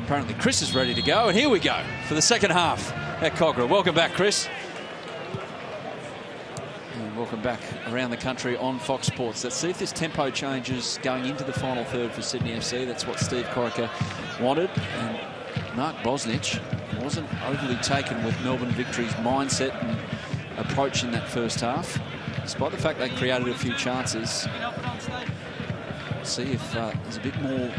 Apparently Chris is ready to go, and here we go for the second half at Cogra. Welcome back, Chris. And welcome back around the country on Fox Sports. Let's see if this tempo changes going into the final third for Sydney FC. That's what Steve Corica wanted. And Mark Bosnich wasn't overly taken with Melbourne Victory's mindset and approach in that first half, despite the fact they created a few chances. Let's see if there's a bit more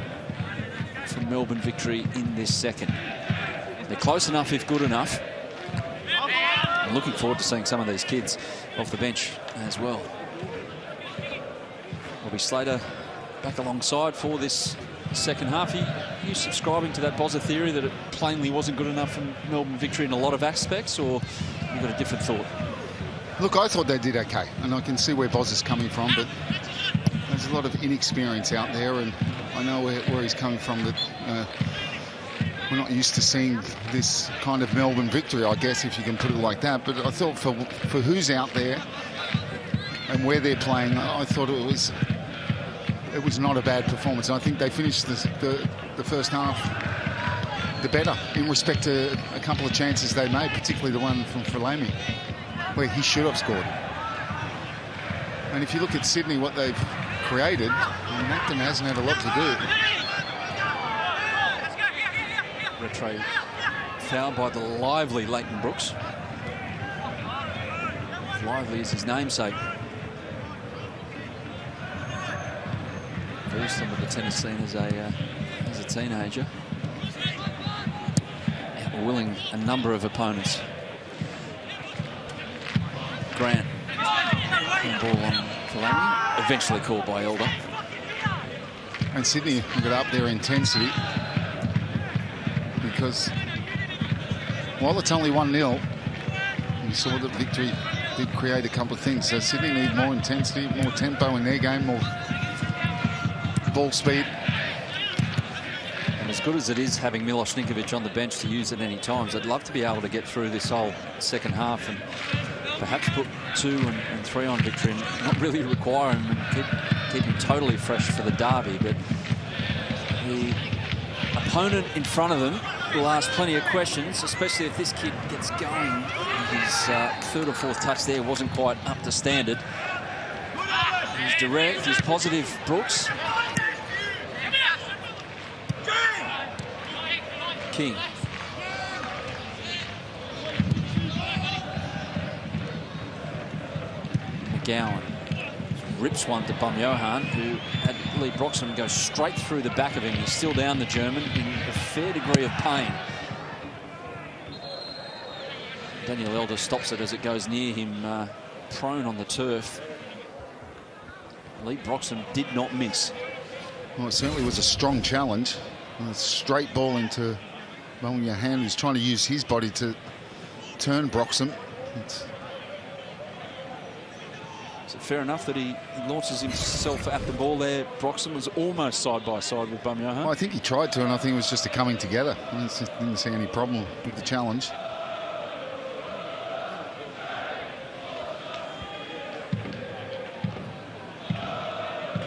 from Melbourne Victory in this second. They're close enough if good enough. I'm looking forward to seeing some of these kids off the bench as well. Robbie Slater back alongside for this second half. Are you subscribing to that Bozza theory that it plainly wasn't good enough from Melbourne Victory in a lot of aspects, or you got a different thought? Look, I thought they did okay, and I can see where Boz is coming from, but there's a lot of inexperience out there, and I know where he's coming from, that we're not used to seeing this kind of Melbourne Victory, I guess, if you can put it like that. But I thought for who's out there and where they're playing, I thought it was not a bad performance. I think they finished the first half the better in respect to a couple of chances they made, particularly the one from Falami, where he should have scored. And if you look at Sydney, what they've created, Acton hasn't had a lot to do. Retro fouled by the lively Leighton Brooks. Lively is his namesake. Versed him with the tennis scene as a teenager. Outwilling a number of opponents. Grant. Ball on Falami, eventually called by Elder. And Sydney got up their intensity, because while it's only 1-0, you saw that Victory did create a couple of things. So Sydney need more intensity, more tempo in their game, more ball speed. And as good as it is having Milos Ninkovic on the bench to use at any times, I'd love to be able to get through this whole second half and perhaps put 2 and 3 on Victory and not really require him and keep him totally fresh for the derby. But the opponent in front of them will ask plenty of questions, especially if this kid gets going. His third or fourth touch there wasn't quite up to standard. He's direct, he's positive, Brooks. King. McGowan rips one to Bumjohan, who had Lee Broxham go straight through the back of him. He's still down, the German, in a fair degree of pain. Daniel Elder stops it as it goes near him, prone on the turf. Lee Broxham did not miss. Well, it certainly was a strong challenge. A straight ball into Bumjohan, who's trying to use his body to turn Broxham. Is it fair enough that he launches himself at the ball there? Broxham was almost side by side with Bumjohan. Well, I think he tried to, and I think it was just a coming together. I just didn't see any problem with the challenge.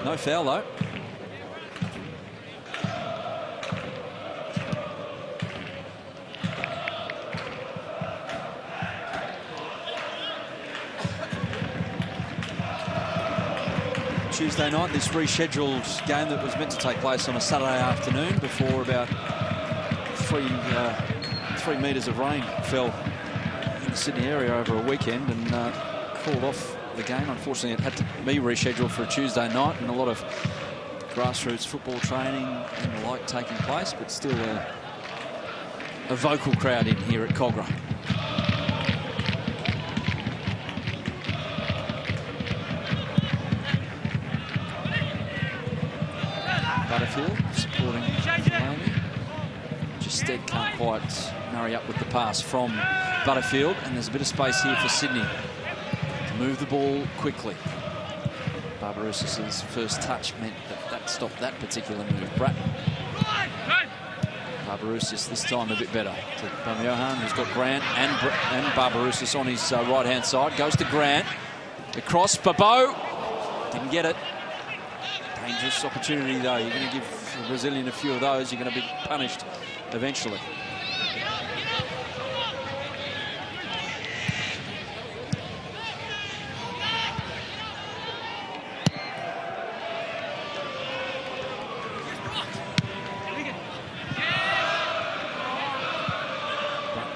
No foul, though. Tuesday night, this rescheduled game that was meant to take place on a Saturday afternoon before about 3 metres of rain fell in the Sydney area over a weekend and called off the game. Unfortunately, it had to be rescheduled for a Tuesday night, and a lot of grassroots football training and the like taking place, but still a vocal crowd in here at Cogra. Butterfield supporting Falami. Stead can't quite marry up with the pass from Butterfield, and there's a bit of space here for Sydney to move the ball quickly. Barbarousis' first touch meant that stopped that particular move. Bratton. Barbarousis this time a bit better to Bumjohan, who's got Grant and Barbarousis on his right-hand side. Goes to Grant. Across, Babo. Didn't get it. Dangerous opportunity, though. You're going to give the Brazilian a few of those, you're going to be punished eventually.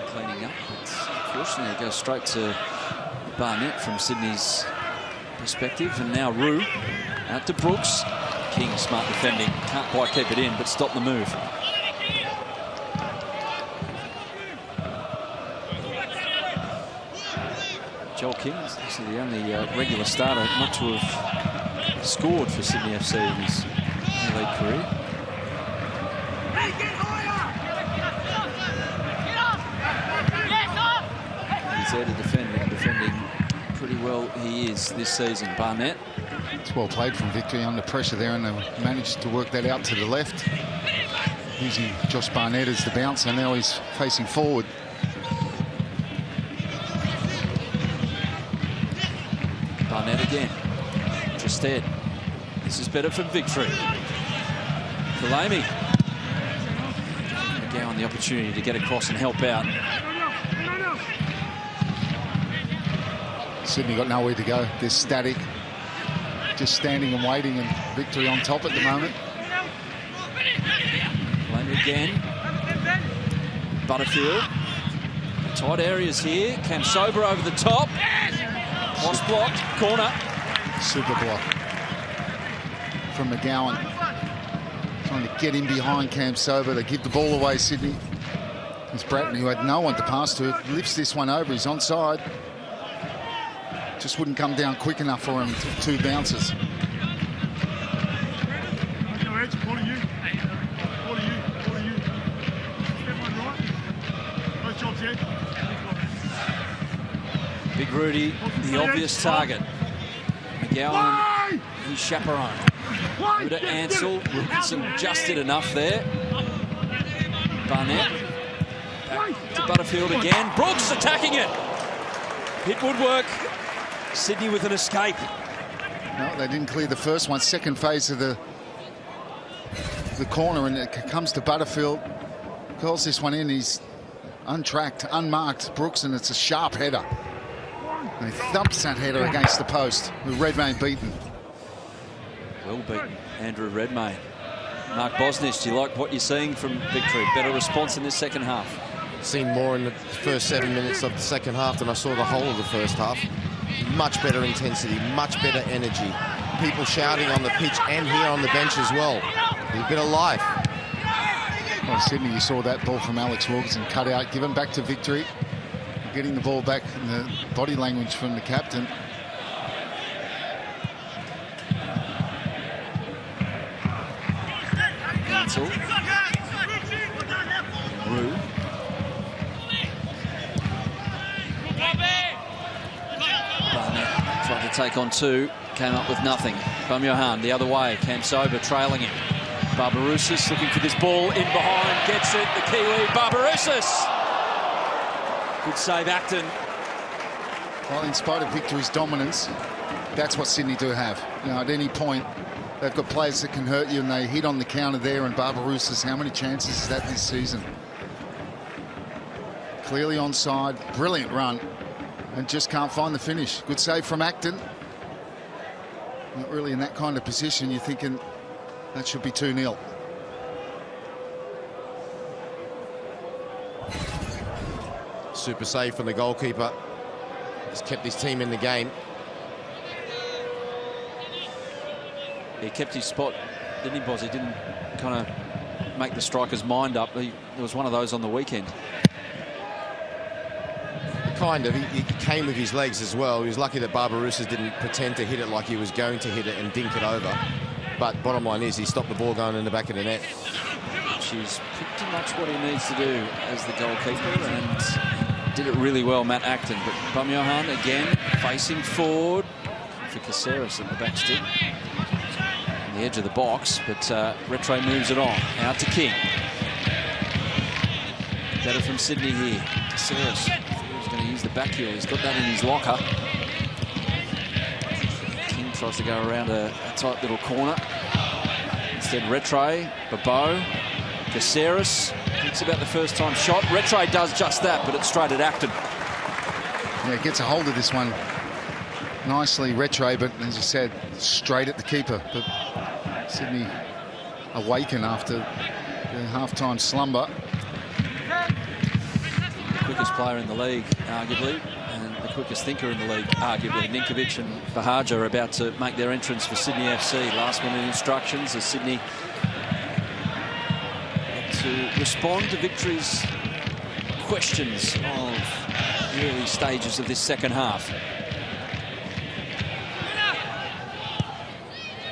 Cleaning up, but unfortunately it goes straight to Barnett from Sydney's perspective, and now Rue out to Brooks. King, smart defending, can't quite keep it in, but stop the move. Joel King is actually the only regular starter not to have scored for Sydney FC in his league career. He's there to defend, and defending pretty well he is this season. Barnett. It's well played from Victory under pressure there, and they managed to work that out to the left. Using Josh Barnett as the bouncer, now he's facing forward. Barnett again. Tristed. This is better from Victory. Kalami. McGowan the opportunity to get across and help out. Sydney got nowhere to go. They're static. Just standing and waiting, and Victory on top at the moment. Kalami again. Butterfield. Tight areas here. Kamsoba over the top. Cross blocked. Corner. Super block from McGowan. Trying to get in behind Kamsoba to give the ball away, Sydney. It's Bratton, who had no one to pass to, lifts this one over. He's onside. Just wouldn't come down quick enough for him. Two bounces. Big Rudy, the obvious target. McGowan, his chaperone. Over to Ansell. Wilkinson just did enough there. Barnett. Back to Butterfield again. Brooks attacking it. Hit woodwork. Sydney with an escape. No, they didn't clear the first one. Second phase of the corner, and it comes to Butterfield. Calls this one in. He's untracked, unmarked, Brooks, and it's a sharp header. And he thumps that header against the post with Redmayne beaten. Well beaten, Andrew Redmayne. Mark Bosnich, do you like what you're seeing from Victory? Better response in this second half? Seen more in the first 7 minutes of the second half than I saw the whole of the first half. Much better intensity, much better energy. People shouting on the pitch and here on the bench as well. A bit of life. Well, Sydney, you saw that ball from Alex Wilkinson cut out, given back to Victory. Getting the ball back in the body language from the captain. Ansell. Rue. Barnett tried to take on two, came up with nothing. Bumyohan the other way, Kamsoba trailing him. Barbarousis looking for this ball in behind, gets it, the Kiwi, Barbarousis. Good save, Acton. Well, in spite of Victory's dominance, that's what Sydney do have. You know, at any point, they've got players that can hurt you, and they hit on the counter there. And Barbarousis, how many chances is that this season? Clearly onside, brilliant run, and just can't find the finish. Good save from Acton. Not really in that kind of position. You're thinking that should be 2-0. Super save from the goalkeeper. He's kept his team in the game. He kept his spot, didn't he, Boz? He didn't kind of make the striker's mind up. There was one of those on the weekend. Kind of. He came with his legs as well. He was lucky that Barbarousis didn't pretend to hit it like he was going to hit it and dink it over. But bottom line is he stopped the ball going in the back of the net. Which is pretty much what he needs to do as the goalkeeper, and did it really well, Matt Acton. But Bumyohan again facing forward for Caceres at the back stick. On the edge of the box, but Retro moves it on. Out to King. Better from Sydney here. Caceres. He's going to use the back heel. He's got that in his locker. King tries to go around a tight little corner. Instead, Rattray, Babot, Caceres thinks about the first time shot. Rattray does just that, but it's straight at Acton. Yeah, gets a hold of this one nicely, Rattray, but as you said, straight at the keeper. But Sydney awaken after the half-time slumber. The quickest player in the league, arguably, and the quickest thinker in the league, arguably. Ninkovic and Bahaja are about to make their entrance for Sydney FC. Last-minute instructions as Sydney to respond to Victory's questions of the early stages of this second half.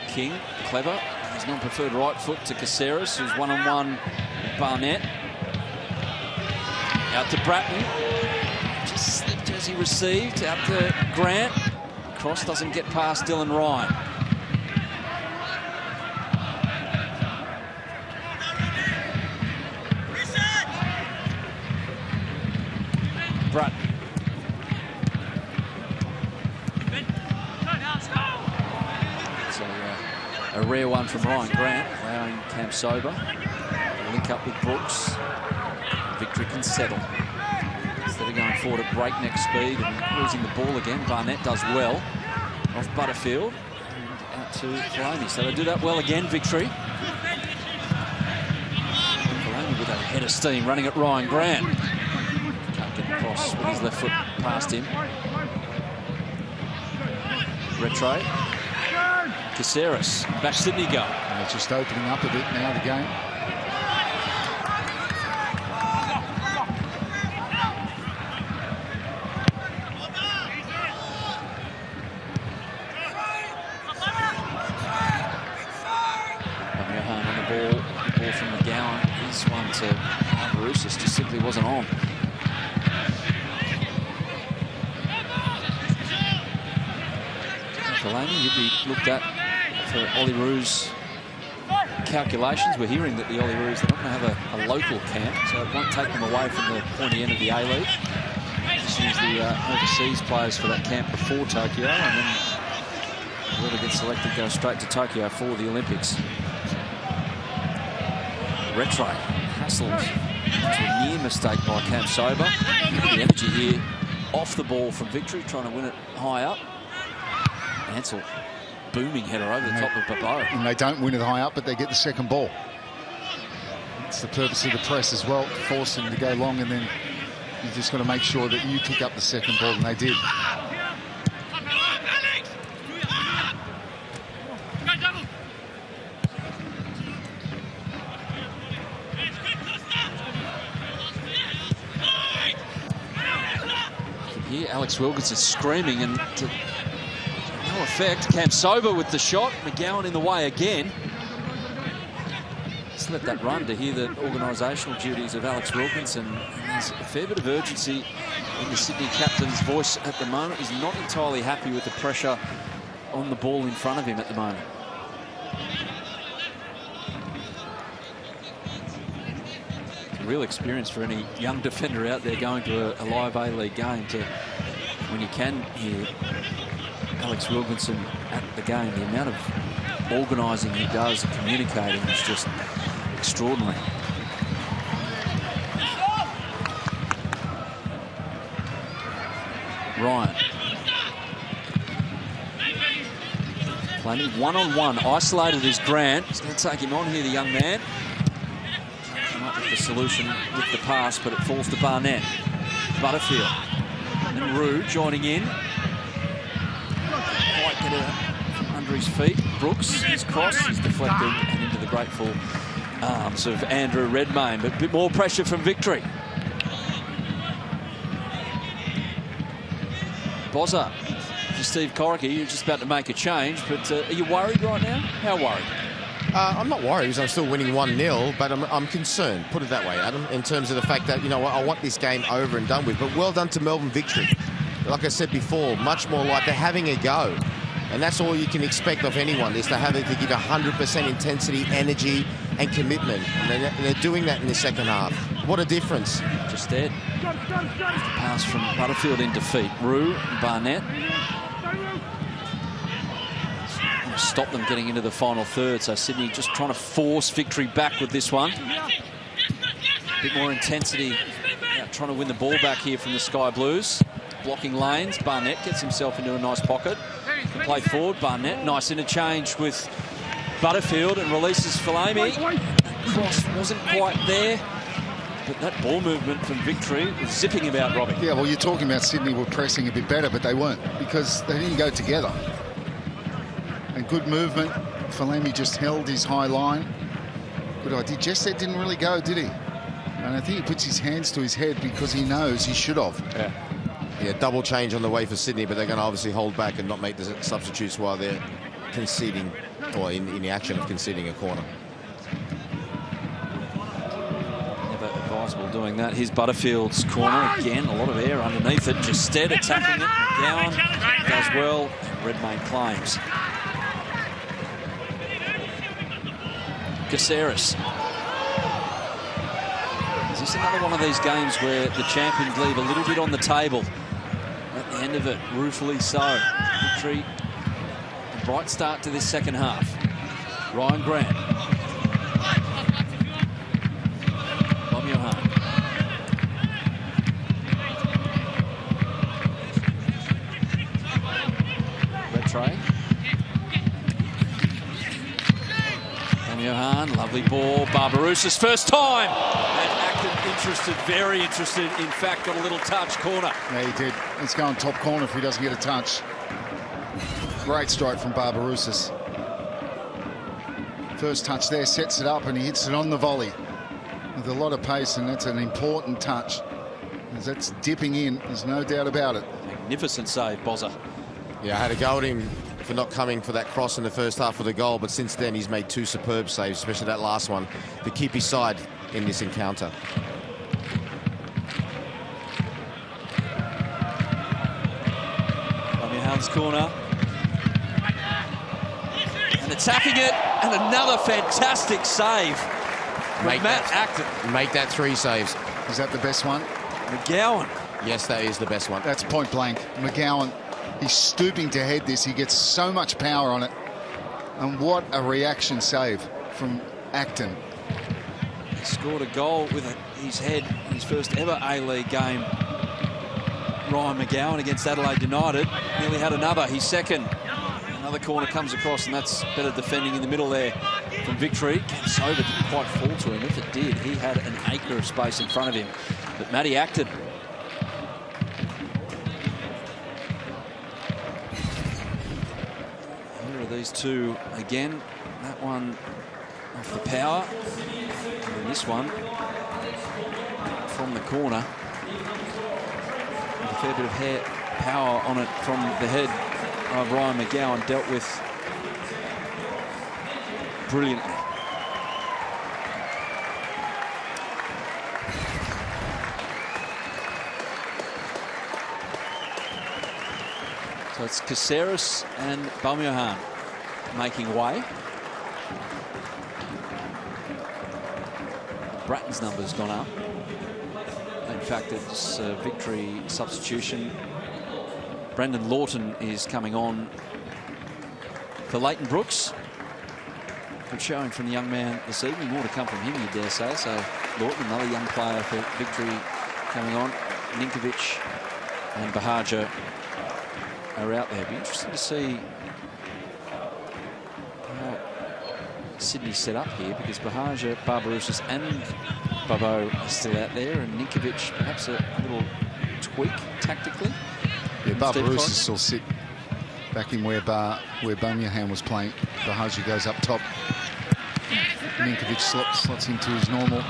King, clever, his non-preferred right foot to Caceres, who's one-on-one with Barnett. Out to Bratton, just slipped as he received. Out to Grant, cross doesn't get past Dylan Ryan. Bratton. So a rare one from Ryan Grant, allowing Cam Sober to link up with Brooks. Victory can settle. Instead of going forward at breakneck speed and losing the ball again, Barnett does well off Butterfield and out to Fellaini. So they do that well again, Victory. Fellaini with a head of steam running at Ryan Grant. Can't get across with his left foot past him. Rattray. Caceres. Back Sydney go. And it's just opening up a bit now, the game. Just simply wasn't on. Fellaini, you'd be looked at for Ollie Roo's calculations. We're hearing that the Ollie Roos, they're not going to have a local camp, so it won't take them away from the pointy end of the A-League. Just use the overseas players for that camp before Tokyo, and then whoever gets selected goes straight to Tokyo for the Olympics. Rattray hustled. It's a near mistake by Cam Sober. The energy here off the ball from Victory, trying to win it high up. Ansell, booming header over the top of Babot. And they don't win it high up, but they get the second ball. It's the purpose of the press as well, to force them to go long, and then you just got to make sure that you pick up the second ball, and they did. Here, Alex Wilkinson screaming, and to no effect. Cam Sober with the shot. McGowan in the way again. Just let that run to hear the organisational duties of Alex Wilkinson. And there's a fair bit of urgency in the Sydney captain's voice at the moment. He's not entirely happy with the pressure on the ball in front of him at the moment. Real experience for any young defender out there going to a live A-League game, to when you can hear Alex Wilkinson at the game. The amount of organising he does and communicating is just extraordinary. Ryan. Plenty one-on-one, isolated is Grant. He's going to take him on here, the young man. The solution with the pass, but it falls to Barnett. Butterfield and Rue joining in. Quite get it from under his feet. Brooks, his cross is deflected and into the grateful arms of Andrew Redmayne, but a bit more pressure from Victory. Bozza for Steve Corica. You're just about to make a change, but are you worried right now? How worried? I'm not worried because I'm still winning 1-0, but I'm concerned, put it that way, Adam, in terms of the fact that, you know, I want this game over and done with. But well done to Melbourne Victory. Like I said before, much more like they're having a go. And that's all you can expect of anyone, is to give 100% intensity, energy, and commitment. And they're doing that in the second half. What a difference. Just dead. Pass from Butterfield in defeat. Rue, Barnett. Stop them getting into the final third. So Sydney just trying to force victory back with this one. A bit more intensity, trying to win the ball back here from the Sky Blues. Blocking lanes. Barnett gets himself into a nice pocket. Can play forward. Barnett, nice interchange with Butterfield and releases Falami. Cross wasn't quite there. But that ball movement from Victory was zipping about, Robbie. Yeah, well, you're talking about Sydney were pressing a bit better, but they weren't because they didn't go together. And good movement. Falami just held his high line. Good idea. Jesset didn't really go, did he? And I think he puts his hands to his head because he knows he should have. Yeah, double change on the way for Sydney, but they're going to obviously hold back and not make the substitutes while they're conceding, or in the action of conceding a corner. Never advisable doing that. Here's Butterfield's corner again. A lot of air underneath it. Justed attacking it. McGowan does well. Redmayne claims. Caceres. Is this another one of these games where the champions leave a little bit on the table? At the end of it, ruefully so. Victory. A bright start to this second half. Ryan Grant. Bob Johan. Retray. Johan, lovely ball. Barbarouses first time. And Acton interested, very interested. In fact, got a little touch. Corner. Yeah, he did. Let's go on top corner if he doesn't get a touch. Great strike from Barbarouses. First touch there, sets it up, and he hits it on the volley with a lot of pace, and that's an important touch. As that's dipping in, there's no doubt about it. Magnificent save, Bozza. Yeah, I had a go at him for not coming for that cross in the first half of the goal, but since then he's made two superb saves, especially that last one, to keep his side in this encounter. Johan's corner. And attacking it, and another fantastic save with Matt Acton. Make that 3 saves. Is that the best one? McGowan. Yes, that is the best one. That's point blank. McGowan, he's stooping to head this. He gets so much power on it. And what a reaction save from Acton. He scored a goal with his head in his first ever A-League game. Ryan McGowan against Adelaide United. Nearly had another, his second. Another corner comes across, and that's better defending in the middle there from Victory. Sober didn't quite fall to him. If it did, he had an acre of space in front of him. But Matty Acton. Here are these two again. That one off the power. And then this one from the corner. With a fair bit of power on it from the head of Ryan McGowan, dealt with brilliantly. So it's Caceres and Balmiohan making way. Bratton's number's gone up. In fact, it's a Victory substitution. Brendan Lawton is coming on for Leighton Brooks. Good showing from the young man this evening. More to come from him, you dare say. So Lawton, another young player for Victory, coming on. Ninkovic and Bahaja are out there. It'll be interesting to see how Sydney's set up here, because Bahaja, Barbarouses and Bobo are still out there, and Ninkovic perhaps a little tweak tactically. Yeah, Barbarouses still sit back in where Bumyahan was playing. Bahaja goes up top. Ninkovic slots into his normal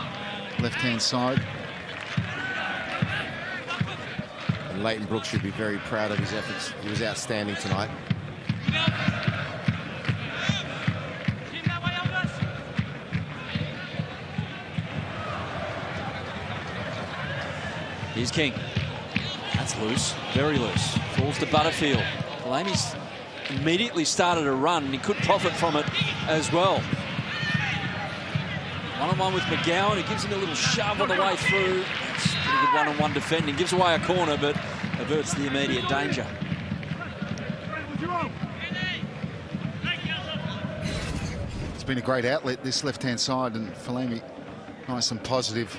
left-hand side. And Leighton Brooks should be very proud of his efforts. He was outstanding tonight. Here's King. That's loose, very loose. Falls to Butterfield. Delaney's immediately started a run, and he could profit from it as well. One-on-one with McGowan, who gives him a little shove on the way through. That's pretty good one-on-one defending. Gives away a corner, but averts the immediate danger. It's been a great outlet, this left-hand side, and Falemi, nice and positive,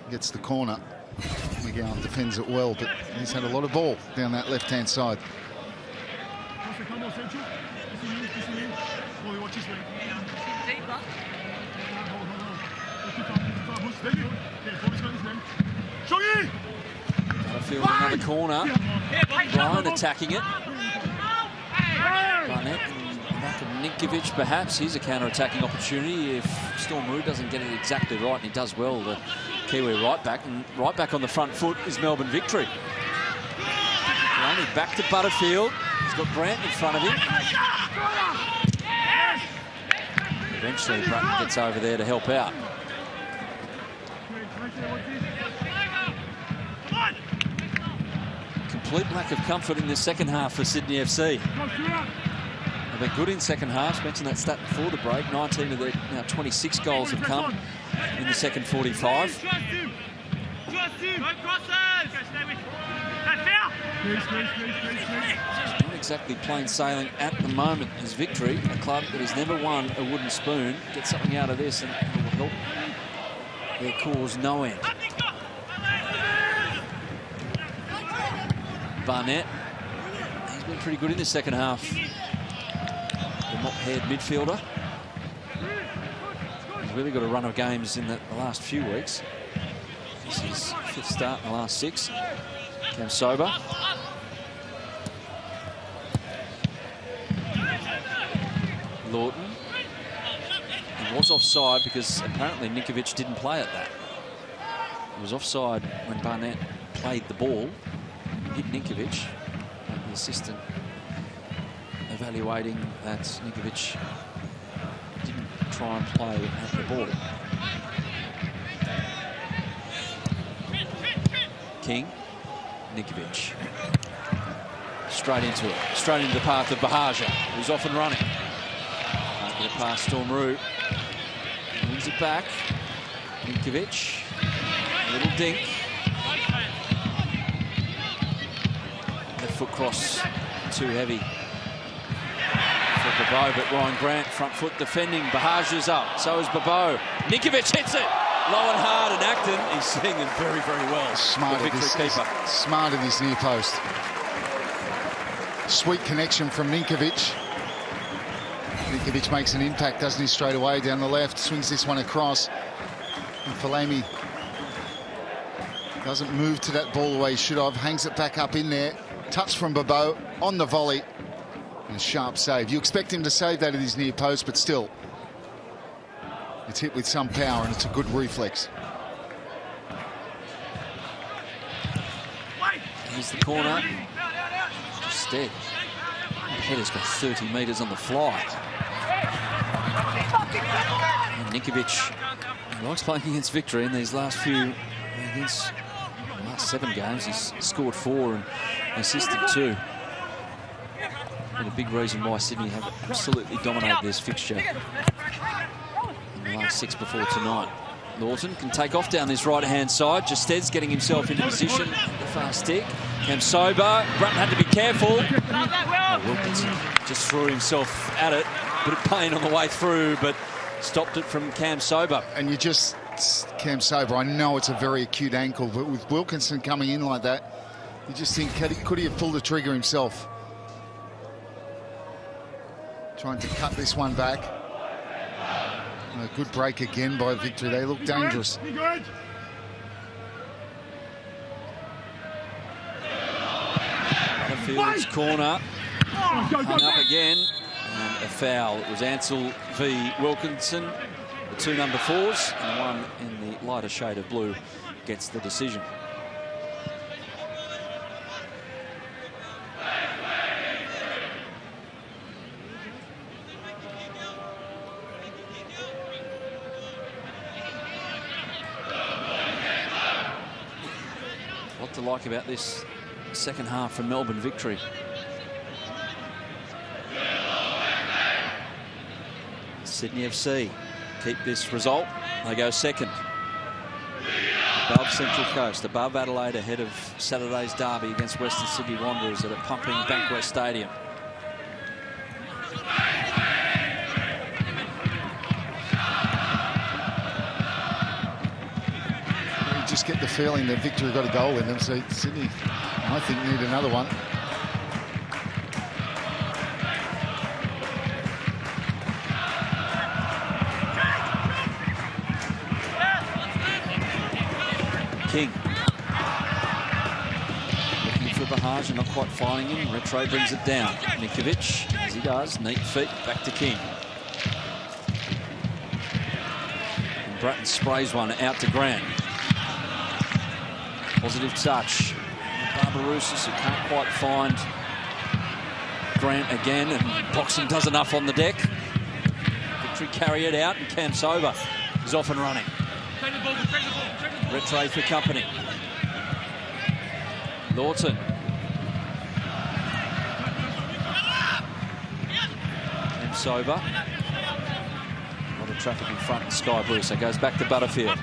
gets the corner. McGowan defends it well, but he's had a lot of ball down that left-hand side. Butterfield another corner. Ryan attacking it. Barnett back of Ninkovic, perhaps. Here's a counter-attacking opportunity if Storm Roux doesn't get it exactly right, and he does well, the Kiwi right back. And right back on the front foot is Melbourne Victory. Only back to Butterfield. He's got Grant in front of him. Eventually, Bratton gets over there to help out. Complete lack of comfort in the second half for Sydney FC. They've been good in second halves. Mentioned that stat before the break. 19 of their now 26 goals have come in the second 45. Not exactly plain sailing at the moment as Victory, a club that has never won a wooden spoon. Get something out of this and it will help their cause no end. Barnett, he's been pretty good in the second half. The mop-haired midfielder. He's really got a run of games in the last few weeks. This is his 5th start in the last 6. Cam Sober. Lawton. He was offside because apparently Ninkovic didn't play at that. He was offside when Barnett played the ball. Hit Ninkovic. The assistant evaluating that Ninkovic didn't try and play at the ball. King, Ninkovic. Straight into it. Straight into the path of Bahaja, who's off and running. Can't get it past Storm Roux. Wins it back. Ninkovic. A little dink. Left foot cross. Too heavy for Bobo, but Ryan Grant front foot defending. Bahaja's up. So is Bobo. Ninkovic hits it. Low and hard, and Acton is seeing it very, very well. Smart at this near post. Sweet connection from Ninkovic. Ninkovic makes an impact, doesn't he, straight away down the left. Swings this one across. And Falemi doesn't move to that ball the way he should have. Hangs it back up in there. Touch from Bobo on the volley. And a sharp save. You expect him to save that at his near post, but still. It's hit with some power, and it's a good reflex. Here's the corner. Instead, header's got 30 metres on the fly. And Ninkovic likes playing against Victory in these last few, against the last 7 games. He's scored 4 and assisted 2. And a big reason why Sydney have absolutely dominated this fixture in the last 6 before tonight. Lawton can take off down this right-hand side. Justed's getting himself into position at the far stick. Cam Sober. Brutton had to be careful. Oh, Wilkinson just threw himself at it. Bit of pain on the way through, but stopped it from Cam Sober. And you just... Cam Sober, I know it's a very acute ankle, but with Wilkinson coming in like that, you just think, could he have pulled the trigger himself? Trying to cut this one back. A good break again by Victory. They look dangerous. Butterfield's corner. Hung up again. And a foul. It was Ansell v Wilkinson. The 2 number 4s and the one in the lighter shade of blue gets the decision. What to like about this second half for Melbourne Victory. Sydney FC keep this result. They go second. Above Central Coast, above Adelaide, ahead of Saturday's derby against Western Sydney Wanderers at a pumping Bankwest Stadium. just get the feeling that Victory got a goal in them. So Sydney, I think, need another one. King. Looking for Bahaja, not quite finding him. Retro brings it down. Nikovic, as he does, neat feet, back to King. And Bratton sprays one out to Grant. Positive touch. Barbarousis, who can't quite find Grant again, and Boxing does enough on the deck. Victory carry it out, and Camps over is off and running. Retray for company. Lawton. Camps over. A lot of traffic in front of Sky Blue, so goes back to Butterfield.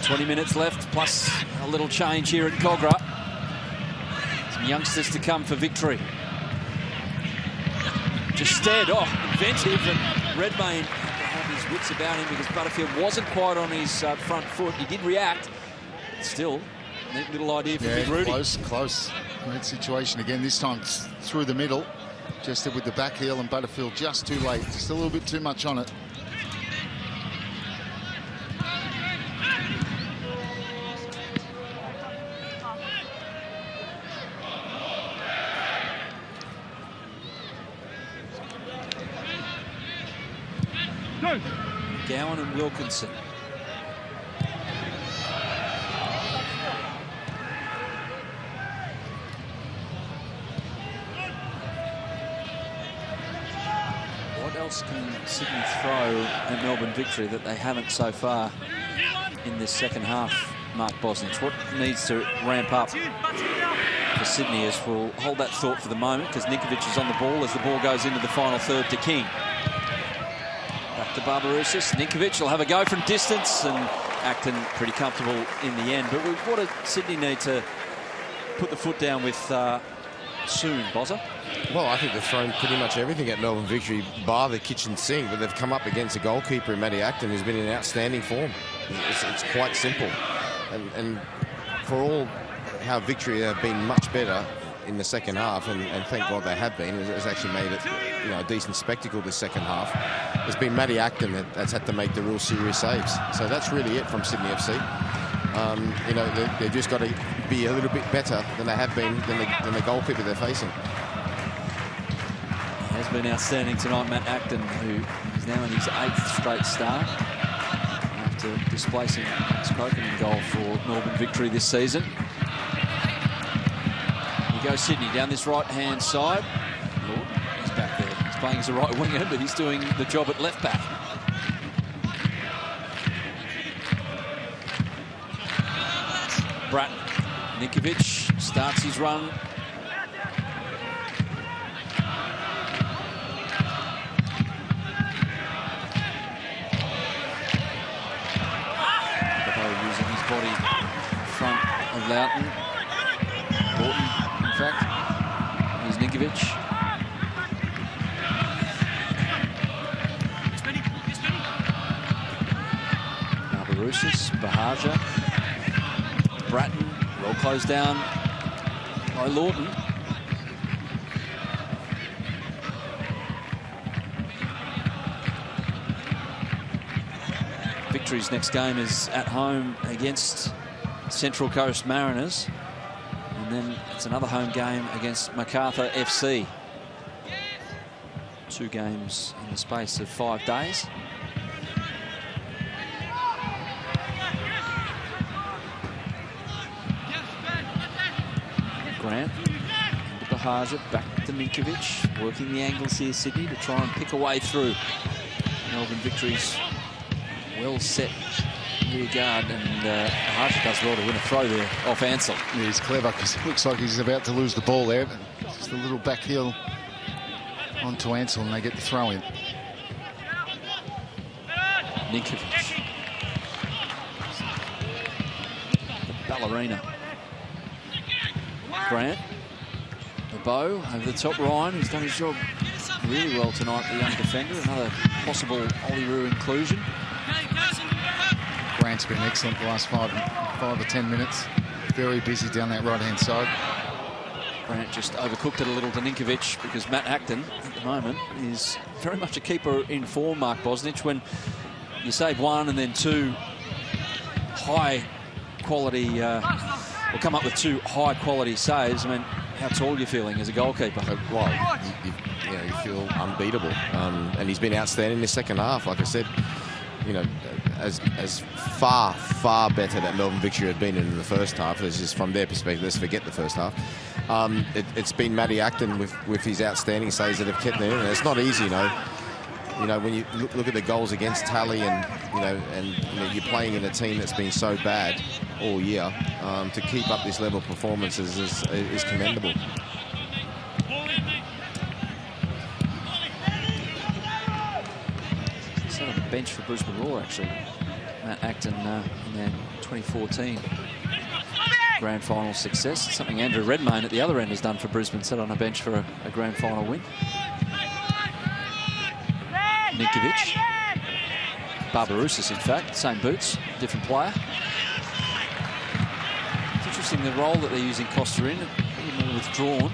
20 minutes left, plus a little change here at Cogra. Some youngsters to come for Victory. Just stared off, inventive, and Redmayne had to have his wits about him because Butterfield wasn't quite on his front foot. He did react, but still, neat little idea for Big Rudy. Close. Great situation again. This time it's through the middle, just with the back heel, and Butterfield just too late. Just a little bit too much on it. Gowan and Wilkinson. What else can Sydney throw at Melbourne Victory that they haven't so far in this second half, Mark Bosnich? What needs to ramp up for Sydney? As we'll hold that thought for the moment, because Nikovic is on the ball as the ball goes into the final third to King. Back to Barbarousis. Nikovic will have a go from distance, and Acton pretty comfortable in the end. But what does Sydney need to put the foot down with soon, Bozza? Well, I think they've thrown pretty much everything at Melbourne Victory, bar the kitchen sink, but they've come up against a goalkeeper in Matty Acton who's been in outstanding form. It's quite simple. And for all how Victory have been much better in the second half, and thank God they have been, it's actually made it, you know, a decent spectacle this second half. It's been Matty Acton that's had to make the real serious saves. So that's really it from Sydney FC. You know, they've just got to be a little bit better than they have been than the goalkeeper they're facing. Has been outstanding tonight, Matt Acton, who is now in his 8th straight start after displacing Max Croken in goal for Melbourne Victory this season. Here goes Sydney down this right-hand side. Lord, he's back there. He's playing as a right winger, but he's doing the job at left back. Bratton. Nikovic starts his run. Using his body in front of Loughton. Borton, in fact. Here's Nikovic. Barbarousis, Bahaja. Bratton, well closed down by Lawton. Victory's next game is at home against Central Coast Mariners. And then it's another home game against Macarthur FC. 2 games in the space of 5 days. Grant into Bahaja, back to Minkovic, working the angles here, Sydney, to try and pick a way through Melbourne Victory's well-set rear guard, and Bahaja does well to win a throw there off Ansell. Yeah, he's clever, because it looks like he's about to lose the ball there. Just a little back heel onto Ansell, and they get the throw in. Minkovic. Ballerina. Grant, the bow over the top. Ryan, who's done his job really well tonight, the young defender. Another possible Olyroos inclusion. Grant's been excellent the last 5 or 10 minutes. Very busy down that right-hand side. Grant just overcooked it a little to Ninkovic, because Matt Acton at the moment is very much a keeper in form, Mark Bosnich. When you save one and then two high quality, or come up with two high quality saves, I mean, how tall are you feeling as a goalkeeper? Well, you feel unbeatable. And he's been outstanding in the second half. Like I said, you know, as far better that Melbourne Victory had been in the first half. This is from their perspective. Let's forget the first half. It's been Matty Acton with his outstanding saves that have kept them in. And it's not easy, you know. You know, when you look at the goals against tally, and you're playing in a team that's been so bad all year, to keep up this level of performances is commendable. Sat on the bench for Brisbane Roar, actually. Matt Acton in their 2014 grand final success. Something Andrew Redmayne at the other end has done for Brisbane, sat on a bench for a grand final win. Ninkovic. Barbarousis, in fact. Same boots, different player. It's interesting the role that they're using Costa in. A little more withdrawn.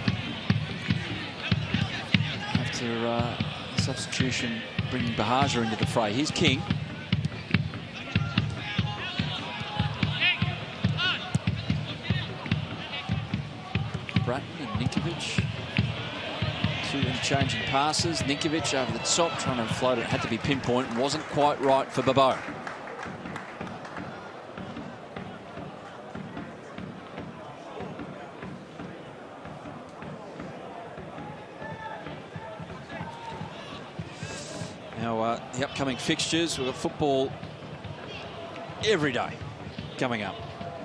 After substitution, bringing Bahaja into the fray. Here's King. Bratton and Ninkovic. Two interchanging passes. Ninkovic over the top, trying to float it. Had to be pinpoint. Wasn't quite right for Babot. Now, the upcoming fixtures. We've got football every day coming up.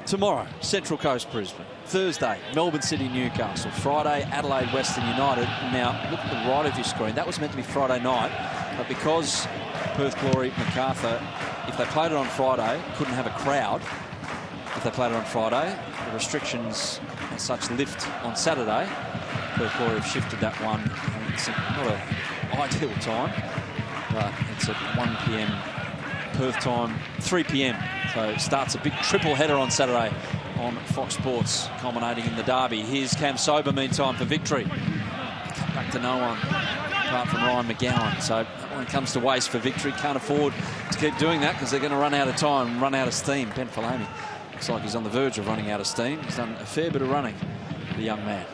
Tomorrow, Central Coast Brisbane. Thursday, Melbourne City Newcastle. Friday, Adelaide Western United. Now, look at the right of your screen. That was meant to be Friday night, but because Perth Glory, Macarthur, if they played it on Friday, couldn't have a crowd. If they played it on Friday, the restrictions as such lift on Saturday. Perth Glory have shifted that one. It's not an ideal time, but it's at 1 p.m. Perth time, 3 p.m. So it starts a big triple header on Saturday on Fox Sports, culminating in the derby. Here's Cam Sober, meantime, for Victory. Cut back to no one, apart from Ryan McGowan. So that one comes to waste for Victory. Can't afford to keep doing that because they're going to run out of time, run out of steam. Ben Falami looks like he's on the verge of running out of steam. He's done a fair bit of running, the young man.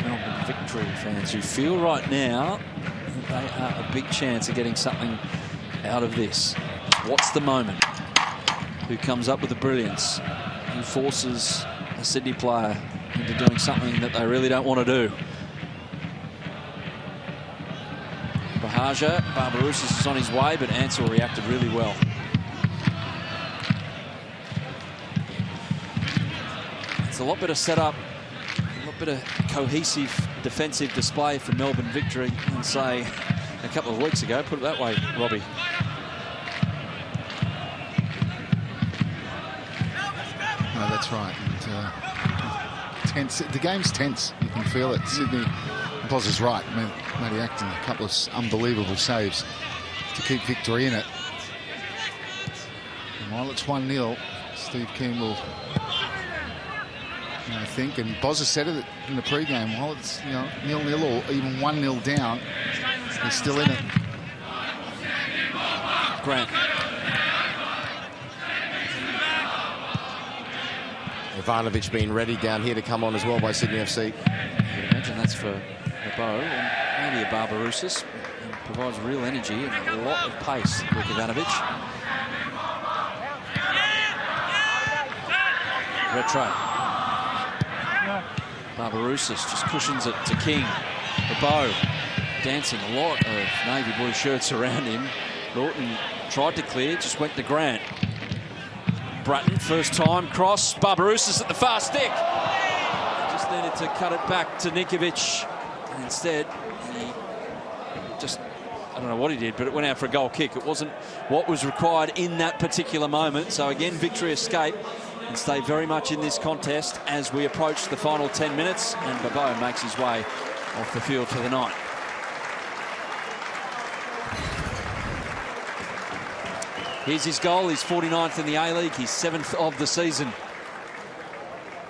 Melbourne Victory fans who feel right now that they are a big chance of getting something out of this. What's the moment? Who comes up with the brilliance? Who forces a Sydney player into doing something that they really don't want to do? Bahaja, Barbarousis is on his way, but Ansell reacted really well. It's a lot better setup, a lot better cohesive defensive display from Melbourne Victory than, say, a couple of weeks ago. Put it that way, Robbie. No, that's right. And, tense. The game's tense. You can feel it. Sydney, Boz is right. Matty Acton, a couple of unbelievable saves to keep Victory in it. And while it's 1-0, Steve Keane will, I think, and Boz has said it in the pre-game, while it's 0-0 or even 1-0 down, they're still in it. Grant. Ivanovic being ready down here to come on as well by Sydney FC. You'd imagine that's for Bow and maybe a Barbarousis. He provides real energy and a lot of pace, Rick Ivanovic. Retro. Barbarousis just cushions it to King. The Bow dancing a lot of navy blue shirts around him. Lawton tried to clear, just went to Grant. Bratton, first time, cross. Barbarousis at the far stick. Just needed to cut it back to Ninkovic. And instead, he just, I don't know what he did, but it went out for a goal kick. It wasn't what was required in that particular moment. So again, Victory escape. and stay very much in this contest as we approach the final 10 minutes, and Bobo makes his way off the field for the night. Here's his goal. He's 49th in the A-League. He's 7th of the season.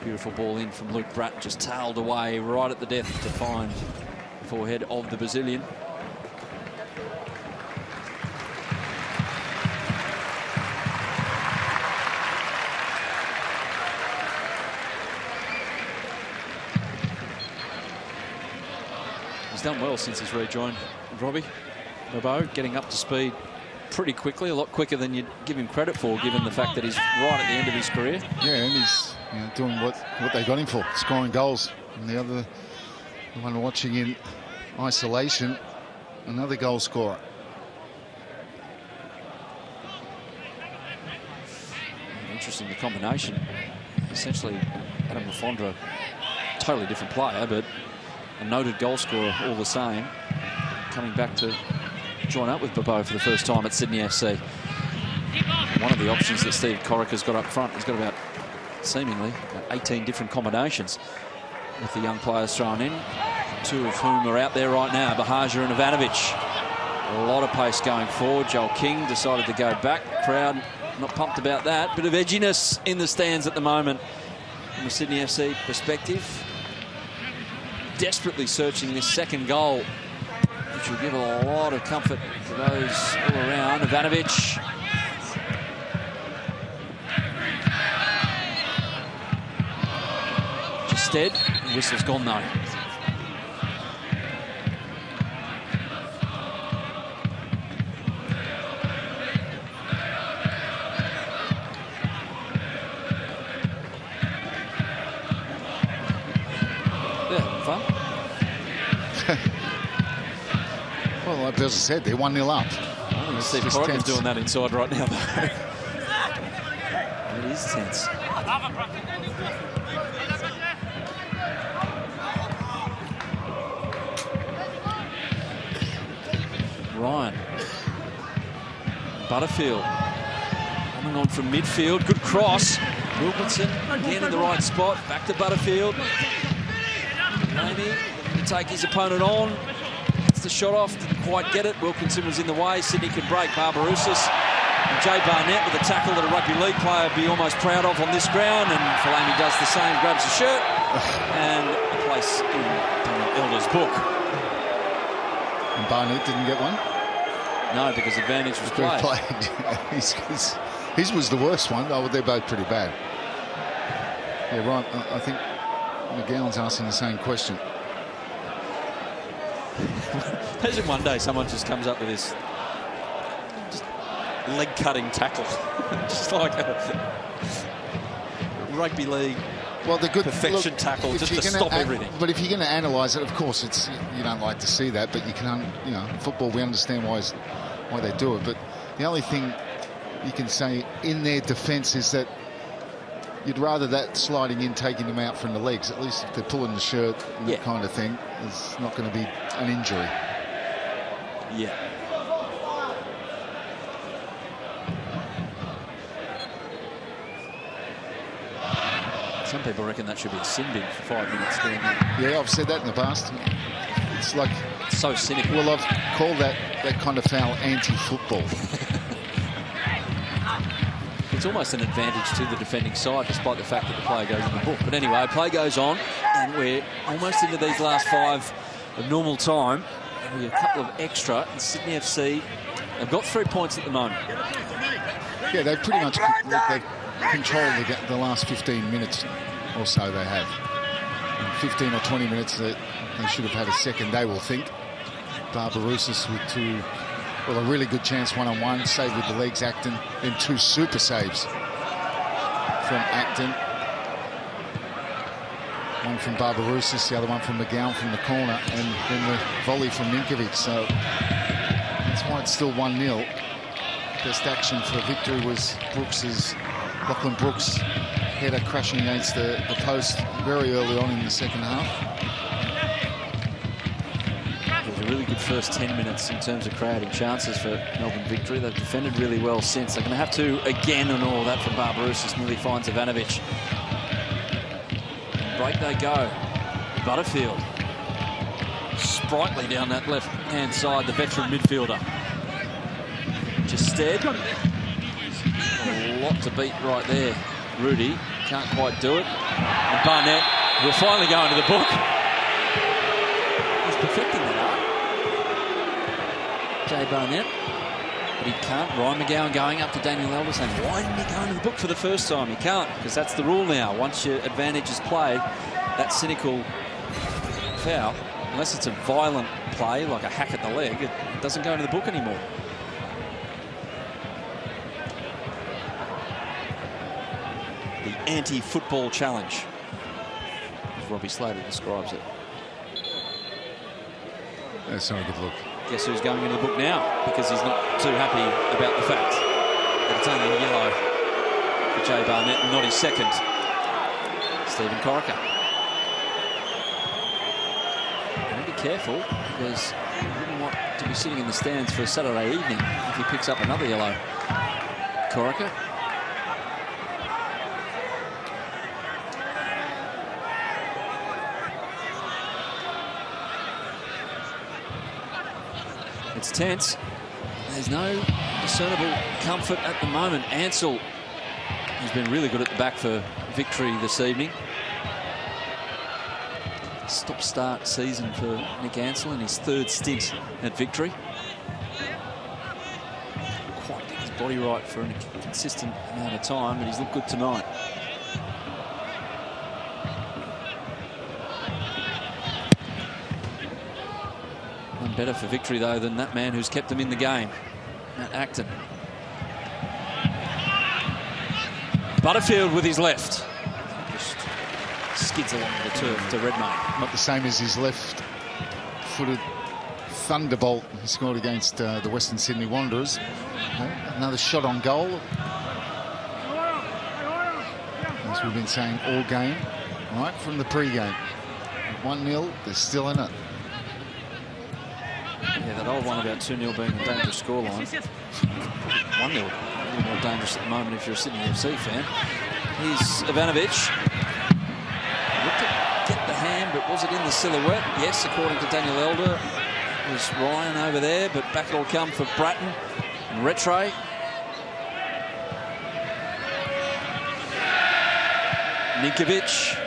Beautiful ball in from Luke Bratton, just tailed away right at the death to find the forehead of the Brazilian. He's done well since he's rejoined Robbie Bobo, getting up to speed pretty quickly, a lot quicker than you'd give him credit for, given the fact that he's right at the end of his career. Yeah, and he's doing what they got him for, scoring goals. And the one watching in isolation, another goal scorer. Interesting, the combination. Essentially, Adam Lafondra, totally different player, but a noted goal scorer all the same, coming back to join up with Bobo for the first time at Sydney FC. One of the options that Steve Corica's got up front, he's got about, seemingly, 18 different combinations with the young players thrown in, two of whom are out there right now, Bahaja and Ivanovic. A lot of pace going forward. Joel King decided to go back. Crowd not pumped about that. Bit of edginess in the stands at the moment from the Sydney FC perspective. Desperately searching this second goal, which will give a lot of comfort to those all around. Ivanovic. Just dead. The whistle's gone though. They're having fun. Well, like Bill said, they're 1-0 up. I think Steve Corica's doing that inside right now, though. It is tense. Ryan. Butterfield. Coming on from midfield. Good cross. Wilkinson again in the right spot. Back to Butterfield. Maybe to take his opponent on. The shot off, didn't quite get it. Wilkinson was in the way. Sydney can break. Barbarousis and Jay Barnett with a tackle that a rugby league player would be almost proud of on this ground. And Falami does the same, grabs the shirt and a place in Daniel Elder's book. And Barnett didn't get one? No, because advantage was played. His was the worst one. Oh, they're both pretty bad. Yeah, right. I think McGowan's asking the same question. Imagine one day someone just comes up with this just leg-cutting tackle. Just like a rugby league perfection tackle, just to stop everything. But if you're going to analyse it, of course, it's you don't like to see that, but you can, football, we understand why they do it. But the only thing you can say in their defence is that you'd rather that sliding in, taking them out from the legs. At least if they're pulling the shirt and that kind of thing, it's not going to be an injury. Yeah. Some people reckon that should be a sin bin for 5 minutes doing that. Yeah, I've said that in the past. It's like... so cynical. Well, I've called that kind of foul anti-football. It's almost an advantage to the defending side, despite the fact that the player goes in the book. But anyway, play goes on, and we're almost into these last 5 of normal time. We're a couple of extra, and Sydney FC have got 3 points at the moment. Yeah, they've pretty much controlled the last 15 minutes or so they have. In 15 or 20 minutes, they should have had a second, they will think. Barbarousis with a really good chance one-on-one, save with the legs, Acton, then 2 super saves from Acton. One from Barbarousis, the other one from McGowan from the corner, and then the volley from Ninkovic. So that's why it's still 1-0. Best action for victory was Lachlan Brooks' header crashing against the post very early on in the second half. a really good first 10 minutes in terms of creating chances for Melbourne Victory. They've defended really well since. They're going to have to again, and all that from Barbarouses nearly finds Ivanovic. Break they go. Butterfield. Sprightly down that left-hand side, the veteran midfielder. Justed. A lot to beat right there. Rudy can't quite do it. And Barnett will finally go into the book. He's perfecting that art. Jay Barnett. But he can't. Ryan McGowan going up to Daniel Elder saying, why didn't he go into the book for the first time? He can't, because that's the rule now. Once your advantage is played, that cynical foul, unless it's a violent play, like a hack at the leg, it doesn't go into the book anymore. The anti-football challenge, as Robbie Slater describes it. That's not a good look. Guess who's going into the book now? Because he's not too happy about the fact that it's only a yellow for Jay Barnett and not his second. Stephen Corica. And be careful, because he wouldn't want to be sitting in the stands for Saturday evening if he picks up another yellow. Corica. It's tense. There's no discernible comfort at the moment. Ansell has been really good at the back for Victory this evening. Stop-start season for Nick Ansell in his third stint at Victory. Quite get his body right for a consistent amount of time, but he's looked good tonight. Better for Victory, though, than that man who's kept them in the game, Matt Acton. Butterfield with his left. Just skids along the turf to Redmayne. Not the same as his left-footed thunderbolt he scored against the Western Sydney Wanderers. Another shot on goal. As we've been saying all game, right from the pre-game. 1-0, they're still in it. Yeah, that old one about 2-0 being a dangerous scoreline. 1-0, a little more dangerous at the moment if you're a Sydney FC fan. Here's Ivanovic. Looked to get the hand, but was it in the silhouette? Yes, according to Daniel Elder. It was Ryan over there, but back it'll come for Bratton and Rattray. Ninkovic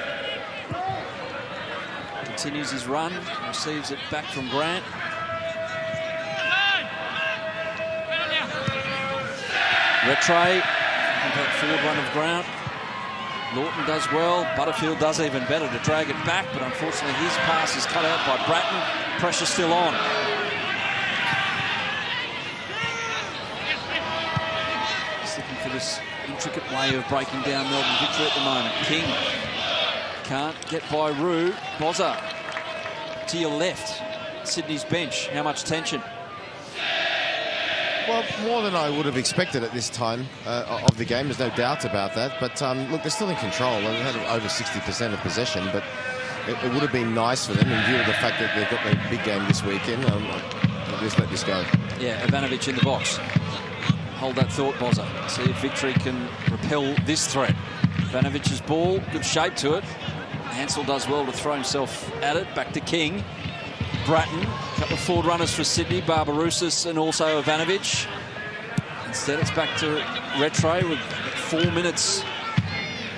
continues his run, receives it back from Grant. Rattray, that forward run of Grant. Lawton does well. Butterfield does even better to drag it back, but unfortunately his pass is cut out by Bratton. Pressure still on. Just looking for this intricate way of breaking down Melbourne Victory at the moment. King can't get by Roo. Bozza to your left. Sydney's bench. How much tension? Well, more than I would have expected at this time of the game. There's no doubt about that. But look, they're still in control. They've had over 60% of possession, but it would have been nice for them in view of the fact that they've got their big game this weekend. Just let this go. Yeah, Ivanovic in the box. Hold that thought, Bozza. See if Victory can repel this threat. Ivanovic's ball, good shape to it. Ansell does well to throw himself at it. Back to King. Bratton, a couple of forward runners for Sydney, Barbarouses and also Ivanovic. Instead, it's back to Rattray with 4 minutes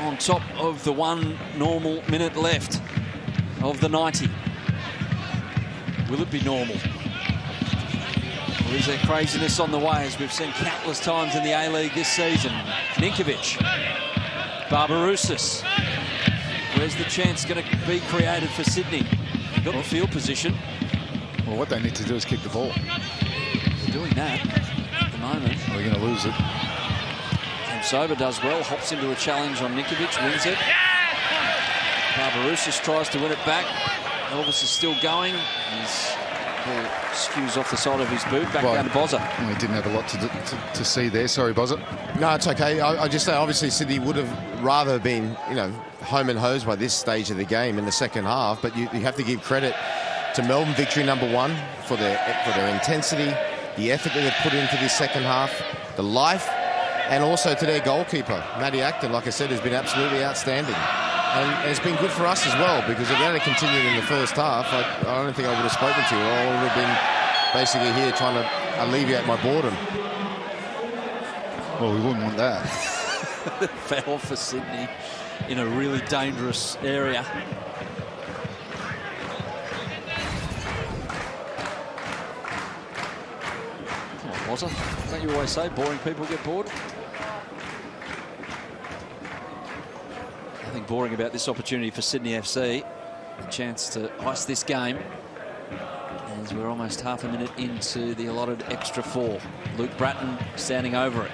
on top of the 1 normal minute left of the 90. Will it be normal? Or is there craziness on the way, as we've seen countless times in the A-League this season? Ninkovic, Barbarouses. Where's the chance going to be created for Sydney? Got the field position. Well, what they need to do is kick the ball. They're doing that at the moment. They're going to lose it. And Sober does well, hops into a challenge on Ninkovic, wins it. Barbarouses tries to win it back. Elvis is still going. His ball skews off the side of his boot, back down to Bozza. Well, he didn't have a lot to see there. Sorry, Bozza. No, it's okay. I just say, obviously, Sydney would have rather been, home and hosed by this stage of the game in the second half, but you have to give credit to Melbourne victory #1 for their intensity, the effort that they've put into this second half, the life, and also to their goalkeeper, Matty Acton, like I said, has been absolutely outstanding. And it's been good for us as well, because if they had continued in the first half, I don't think I would have spoken to you. I would have been basically here trying to alleviate my boredom. Well, we wouldn't want that. Foul for Sydney in a really dangerous area. Come on, Wazza. Don't you always say boring people get bored? Nothing boring about this opportunity for Sydney FC. A chance to ice this game as we're almost half a minute into the allotted extra 4. Luke Bratton standing over it.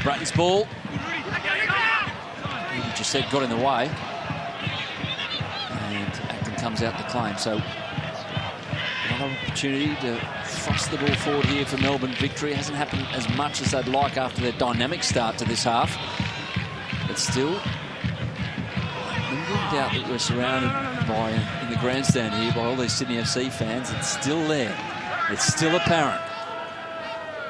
Bratton's ball. You just said got in the way. And Acton comes out to claim. So another opportunity to thrust the ball forward here for Melbourne victory. It hasn't happened as much as they'd like after their dynamic start to this half. But still, little doubt that we're surrounded by, in the grandstand here, by all these Sydney FC fans. It's still there. It's still apparent.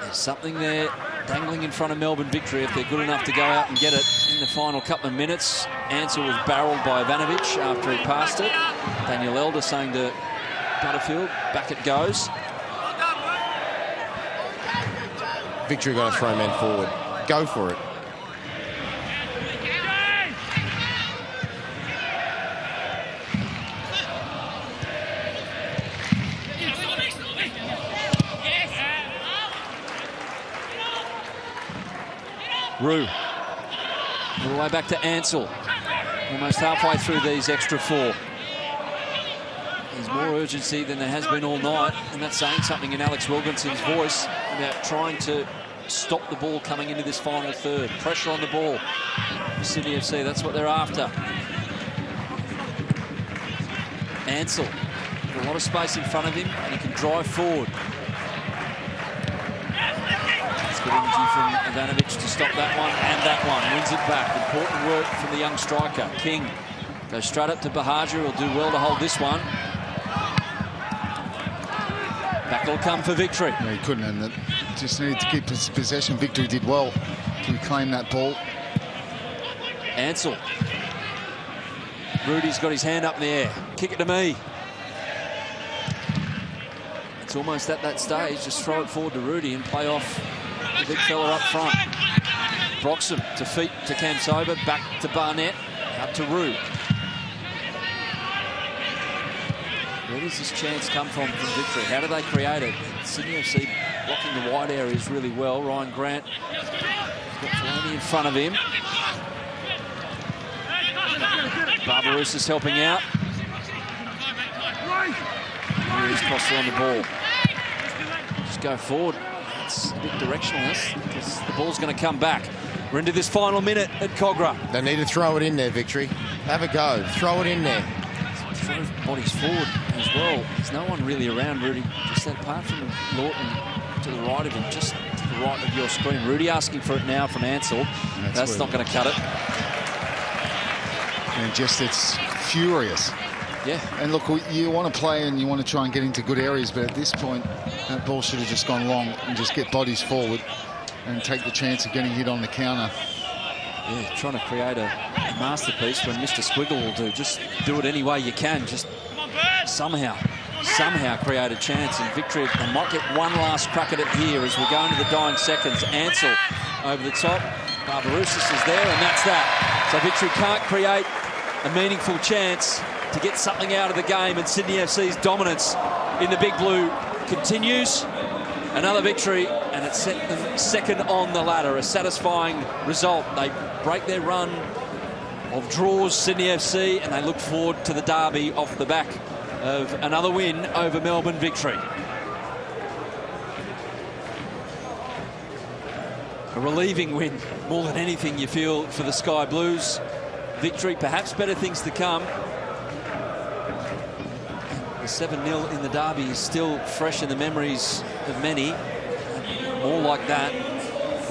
There's something there dangling in front of Melbourne victory if they're good enough to go out and get it in the final couple of minutes. Ansell was barrelled by Ivanovic after he passed it. Daniel Elder saying to Butterfield, back it goes. Victory got to throw men forward. Go for it. Rue. All the way back to Ansell. Almost halfway through these extra 4. There's more urgency than there has been all night, and that's saying something in Alex Wilkinson's voice about trying to stop the ball coming into this final third. Pressure on the ball for Sydney FC, that's what they're after. Ansell, got a lot of space in front of him, and he can drive forward. It's good energy from Ivanovic to stop that one, and that one wins it back. Important work from the young striker. King goes straight up to Bahaja, who'll do well to hold this one. Back will come for victory. No, he couldn't, and just needed to keep his possession. Victory did well to reclaim that ball. Ansell. Rudy's got his hand up in the air. Kick it to me. It's almost at that stage. Just throw it forward to Rudy and play off the big fella up front. Broxham to feet to Cam Sober. Back to Barnett. Up to Rue. Where does this chance come from victory? How do they create it? Sydney FC blocking the wide areas really well. Ryan Grant got Filoni in front of him. Barbarousis helping out. Here's Costa on the ball. Just go forward. It's a bit directionless because the ball's going to come back. We're into this final minute at Cogra. They need to throw it in there, Victory. Have a go. Throw it in there. Throw bodies forward as well. There's no one really around Rudy. Just that apart from Lawton to the right of him, just to the right of your screen. Rudy asking for it now from Ansell. That's not going to cut it. And just, it's furious. Yeah. And look, you want to play and you want to try and get into good areas, but at this point, that ball should have just gone long and just get bodies forward and take the chance of getting hit on the counter. Yeah, trying to create a masterpiece when Mr. Squiggle will do. Just do it any way you can. Just somehow create a chance. And victory, they might get one last crack at it here as we go into the dying seconds. Ansell over the top. Barbarousis is there, and that's that. So victory can't create a meaningful chance to get something out of the game, and Sydney FC's dominance in the Big Blue continues. Another victory, and it set them second on the ladder. A satisfying result. They break their run of draws, Sydney FC, and they look forward to the derby off the back of another win over Melbourne victory. A relieving win, more than anything, you feel, for the Sky Blues. Victory, perhaps better things to come. The 7-0 in the derby is still fresh in the memories of many. More like that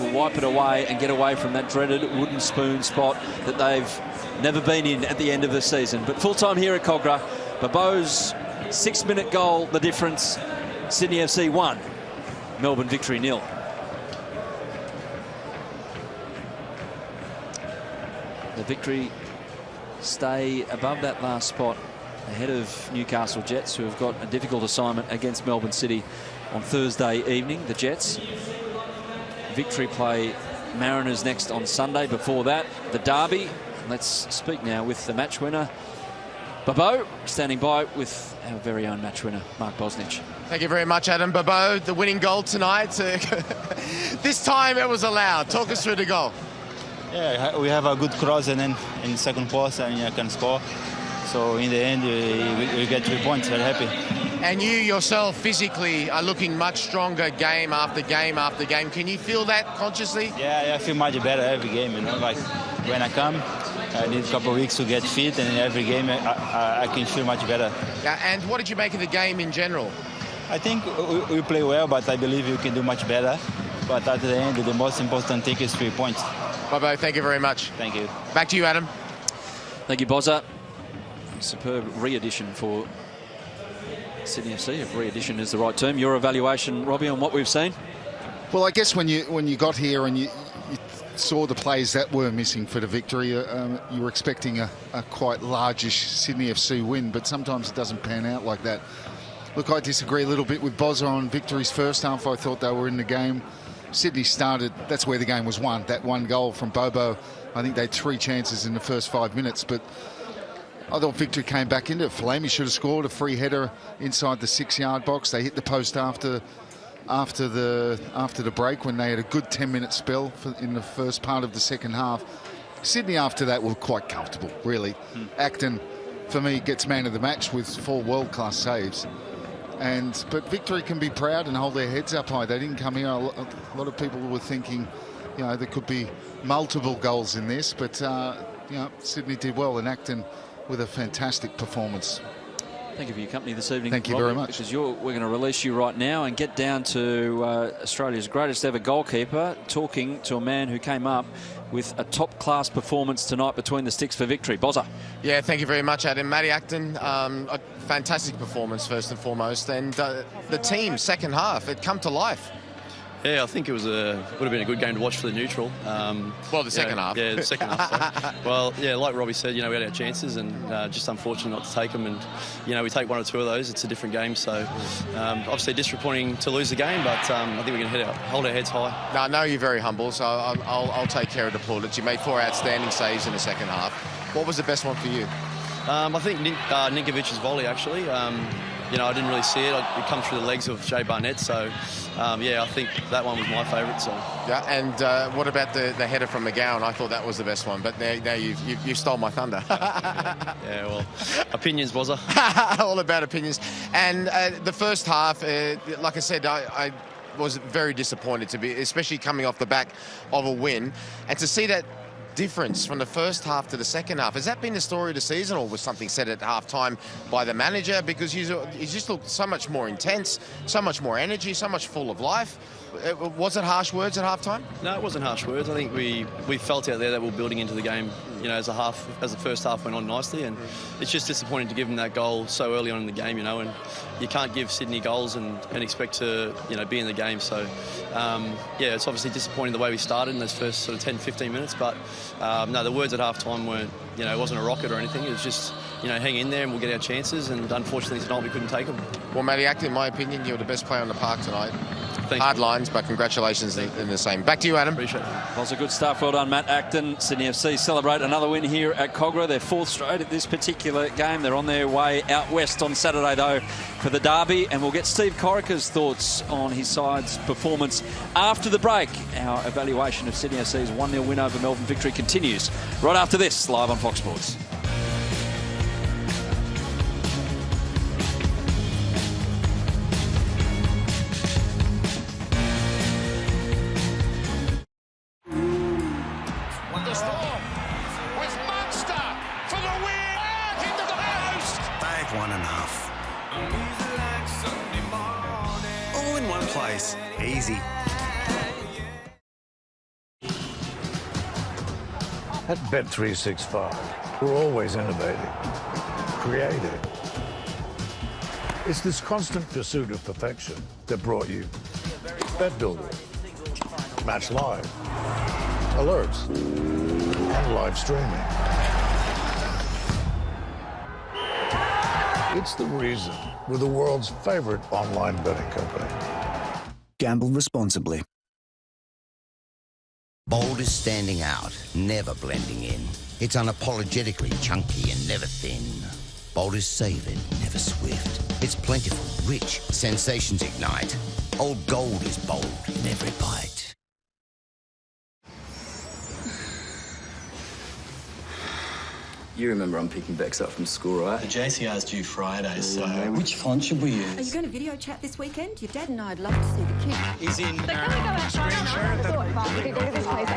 to wipe it away and get away from that dreaded wooden spoon spot that they've never been in at the end of the season. But full time here at Cogra, Bobo's 6-minute goal, the difference. Sydney FC 1, Melbourne Victory 0. The Victory stay above that last spot ahead of Newcastle Jets, who have got a difficult assignment against Melbourne City on Thursday evening. The Jets. Victory play Mariners next on Sunday. Before that, the Derby. Let's speak now with the match winner, Bobo, standing by with our very own match winner, Mark Bosnich. Thank you very much, Adam. Bobo, the winning goal tonight. This time it was allowed. Talk us through the goal. Yeah, we have a good cross and then in the second post and you can score. So in the end, we get 3 points. Very happy. And you yourself physically are looking much stronger game after game after game. Can you feel that consciously? Yeah, I feel much better every game. You know, like when I come, I need a couple of weeks to get fit, and in every game I can feel much better. Yeah, and what did you make of the game in general? I think we play well, but I believe you can do much better. But at the end, the most important thing is 3 points. Bobo, thank you very much. Thank you. Back to you, Adam. Thank you, Bozza. Superb re-edition for Sydney FC. If re-edition is the right term. Your evaluation, Robbie, on what we've seen? Well, I guess when you got here and you saw the plays that were missing for the Victory, you were expecting a quite largish Sydney FC win, but sometimes it doesn't pan out like that. Look, I disagree a little bit with Bozza on Victory's first half. I thought they were in the game. Sydney started, that's where the game was won. That one goal from Bobo, I think they had 3 chances in the first 5 minutes, but I thought Victory came back into it. Falemi should have scored a free header inside the 6-yard box. They hit the post after the break when they had a good 10-minute spell in the first part of the second half. Sydney after that were quite comfortable, really. Acton, for me, gets man of the match with 4 world-class saves. But Victory can be proud and hold their heads up high. They didn't come here. A lot of people were thinking, you know, there could be multiple goals in this, but you know, Sydney did well, and Acton with a fantastic performance. Thank you for your company this evening. Thank you Robbie, very much. Because we're going to release you right now and get down to Australia's greatest ever goalkeeper, talking to a man who came up with a top-class performance tonight between the sticks for Victory. Bozza. Yeah, thank you very much, Adam. Matty Acton, a fantastic performance first and foremost, and the team second half, it come to life. Yeah, I think it would have been a good game to watch for the neutral. Well, the second half. Yeah, the second half. So. Well, yeah, like Robbie said, you know, we had our chances and just unfortunate not to take them. And, you know, we take 1 or 2 of those, it's a different game. So, obviously disappointing to lose the game, but I think we can hold our heads high. No, I know you're very humble, so I'll take care of the plaudits. You made 4 outstanding saves in the second half. What was the best one for you? I think Ninkovic's volley, actually. You know, I didn't really see it. It come through the legs of Jay Barnett. So, yeah, I think that one was my favourite. So. Yeah, and what about the header from McGowan? I thought that was the best one, but now you stole my thunder. Yeah, well, opinions, Bozza. All about opinions. And the first half, like I said, I was very disappointed to be, especially coming off the back of a win, and to see that difference from the first half to the second half. Has that been the story of the season, or was something said at half-time by the manager? Because he just looked so much more intense, so much more energy, so much full of life. Was it harsh words at half-time? No, it wasn't harsh words. I think we felt out there that we were building into the game, you know, as the first half went on nicely, and it's just disappointing to give them that goal so early on in the game, you know, and you can't give Sydney goals and expect to, you know, be in the game. So, yeah, it's obviously disappointing the way we started in those first sort of 10, 15 minutes, but no, the words at half-time weren't, you know, it wasn't a rocket or anything. It was just, you know, hang in there and we'll get our chances, and unfortunately tonight we couldn't take them. Well, Matty Acton, in my opinion, you're the best player on the park tonight. Thanks. Hard lines, but congratulations in the same. Back to you, Adam. Appreciate it. Was a good stuff. Well done, Matt Acton. Sydney FC celebrate another win here at Cogra. Their 4th straight at this particular game. They're on their way out west on Saturday, though, for the Derby. And we'll get Steve Corica's thoughts on his side's performance after the break. Our evaluation of Sydney FC's 1-0 win over Melbourne Victory continues right after this, live on Fox Sports. All in one place. Easy. At Bet365, we're always innovating, creating. It's this constant pursuit of perfection that brought you Bet Builder, Match Live, alerts, and live streaming. It's the reason we're the world's favorite online betting company. Gamble responsibly. Bold is standing out, never blending in. It's unapologetically chunky and never thin. Bold is savoured, never swift. It's plentiful, rich, sensations ignite. Old Gold is bold in every bite. You remember I'm picking Bex up from school, right? The JCR's due Friday, so which font should we use? Are you going to video chat this weekend? Your dad and I'd love to see the kid. He's in So can we go outside? We could go to this place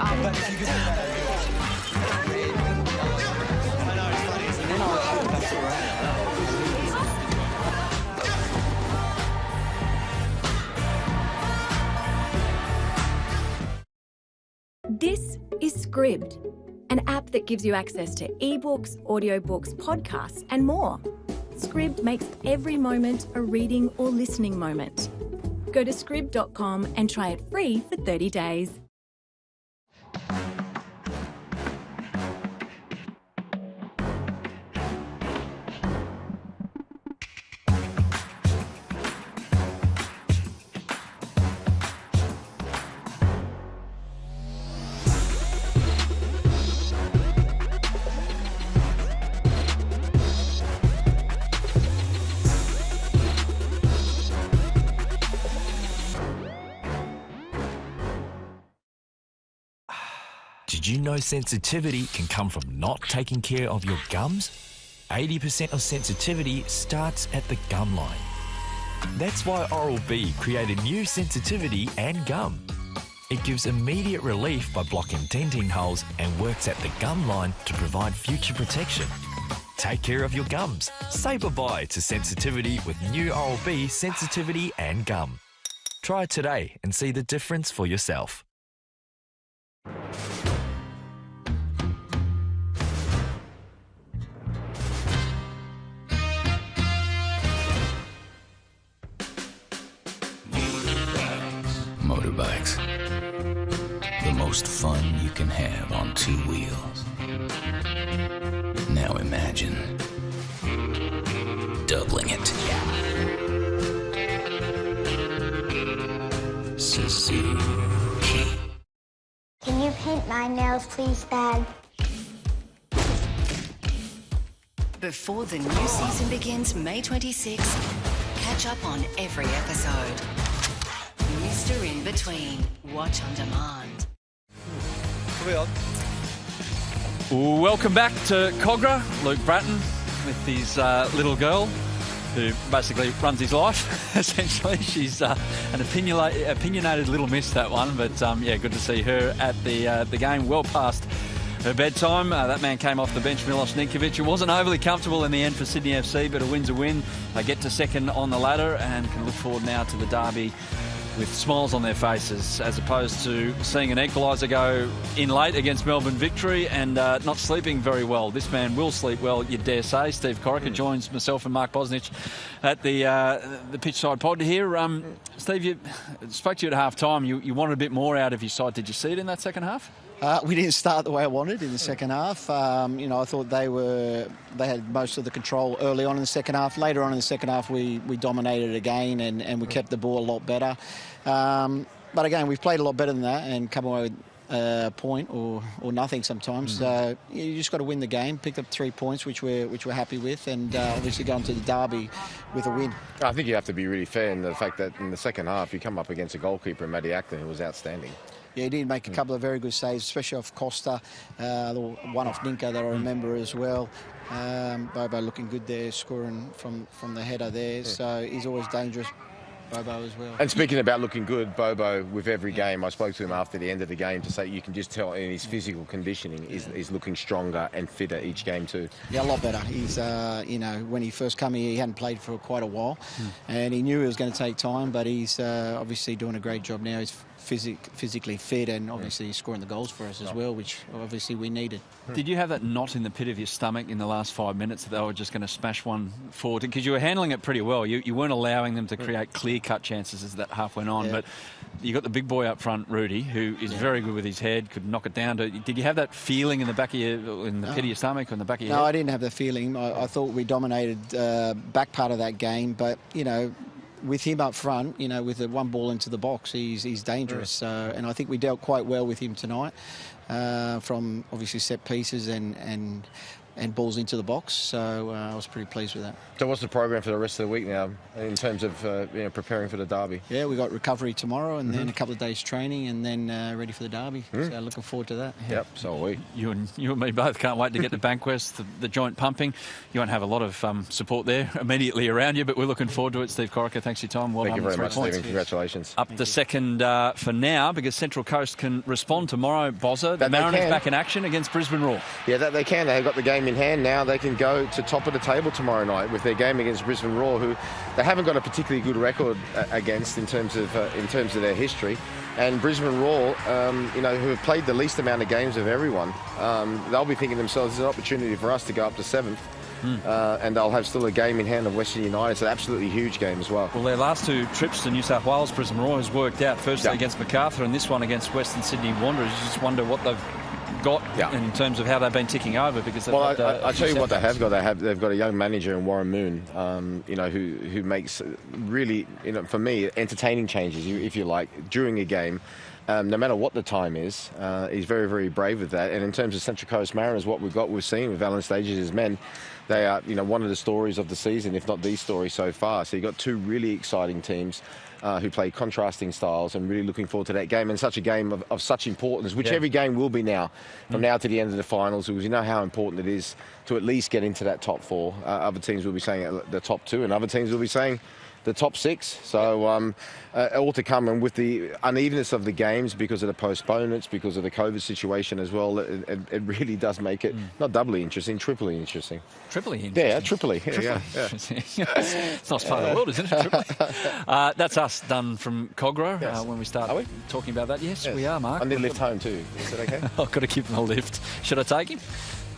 This is Scribd, an app that gives you access to ebooks, audiobooks, podcasts, and more. Scribd makes every moment a reading or listening moment. Go to scribd.com and try it free for 30 days. Did you know sensitivity can come from not taking care of your gums? 80% of sensitivity starts at the gum line. That's why Oral-B created new sensitivity and gum. It gives immediate relief by blocking denting holes and works at the gum line to provide future protection. Take care of your gums. Say bye-bye to sensitivity with new Oral-B sensitivity and gum. Try it today and see the difference for yourself. Motorbikes. The most fun you can have on two wheels. Now imagine doubling it. Suzuki. Can you paint my nails, please, Dad? Before the new season begins May 26, catch up on every episode. Mr. In Between. Watch on demand. Welcome back to Cogra. Luke Bratton with his little girl, who basically runs his life, essentially. She's an opinionated little miss, that one. But, yeah, good to see her at the game, well past her bedtime. That man came off the bench, Milos Ninkovic. It wasn't overly comfortable in the end for Sydney FC, but a win's a win. They get to second on the ladder and can look forward now to the derby with smiles on their faces, as opposed to seeing an equaliser go in late against Melbourne Victory and not sleeping very well. This man will sleep well, you dare say. Steve Corica joins myself and Mark Bosnich at the pitchside pod here. Steve, you spoke to you at half-time. You wanted a bit more out of your side. Did you see it in that second half? We didn't start the way I wanted in the second half. I thought they had most of the control early on in the second half. Later on in the second half, we dominated again and we kept the ball a lot better. But again, we've played a lot better than that and come away with a point or nothing sometimes. So you just got to win the game, pick up 3 points, which we're happy with, and obviously go into the derby with a win. I think you have to be really fair in the fact that in the second half you come up against a goalkeeper, Matty Acton, who was outstanding. Yeah, he did make a couple of very good saves, especially off Costa, one off Ninka that I remember as well. Bobo looking good there, scoring from the header there. So he's always dangerous, Bobo as well. And speaking about looking good, Bobo, with every game, I spoke to him after the end of the game to say you can just tell in his physical conditioning is looking stronger and fitter each game too. Yeah, a lot better. He's, when he first came here, he hadn't played for quite a while, and he knew it was going to take time, but he's obviously doing a great job now. He's physically fit, and obviously scoring the goals for us as well, which obviously we needed. Did you have that knot in the pit of your stomach in the last 5 minutes that they were just going to smash one forward? Because you were handling it pretty well. You weren't allowing them to create clear-cut chances as that half went on. But you got the big boy up front, Rudy, who is very good with his head, could knock it down. Did you have that feeling in the back of in the pit of your stomach or in the back of your head? No, I didn't have the feeling. I thought we dominated back part of that game, but, you know, with him up front, you know, with the one ball into the box, he's dangerous. And I think we dealt quite well with him tonight, from obviously set pieces and balls into the box. So I was pretty pleased with that. So what's the program for the rest of the week now in terms of preparing for the derby? Yeah, we got recovery tomorrow and then a couple of days training and then ready for the derby. So looking forward to that. Yep, so are we. You and me both can't wait to get to Bankwest, the joint pumping. You won't have a lot of support there immediately around you, but we're looking forward to it. Steve Corica, thanks for your time. Well Thank done. you very much, Points. Stephen. Congratulations. Up the second for now, because Central Coast can respond tomorrow, Bozza. The Mariners back in action against Brisbane Roar. Yeah, that they can. They've got the game in hand now. They can go to top of the table tomorrow night with their game against Brisbane Roar, who they haven't got a particularly good record against in terms of their history. And Brisbane Roar, who have played the least amount of games of everyone, they'll be thinking to themselves, there's an opportunity for us to go up to 7th. And they'll have still a game in hand of Western United. It's an absolutely huge game as well. Well, their last two trips to New South Wales, Brisbane Roar has worked out. Firstly against Macarthur and this one against Western Sydney Wanderers. You just wonder what they've got in terms of how they've been ticking over, because I tell you what they have got. They've got a young manager in Warren Moon, who makes really, for me, entertaining changes, if you like, during a game. No matter what the time is, he's very, very brave with that. And in terms of Central Coast Mariners, what we've seen with Alan Stages' men, they are, one of the stories of the season, if not the story so far. So you've got two really exciting teams who play contrasting styles, and really looking forward to that game, and such a game of such importance, which every game will be now, from now to the end of the finals, because you know how important it is to at least get into that top 4. Other teams will be saying the top 2, and other teams will be saying the top 6. So all to come, and with the unevenness of the games because of the postponements, because of the COVID situation as well, it really does make it not doubly interesting, triply interesting. Triply interesting? Yeah, triply. Yeah. It's not part of the world, isn't it? Triply. That's us done from Cogra when we start talking about that. Yes, we are, Mark. I need a lift home too. Is that okay? I've got to give him a lift. Should I take him?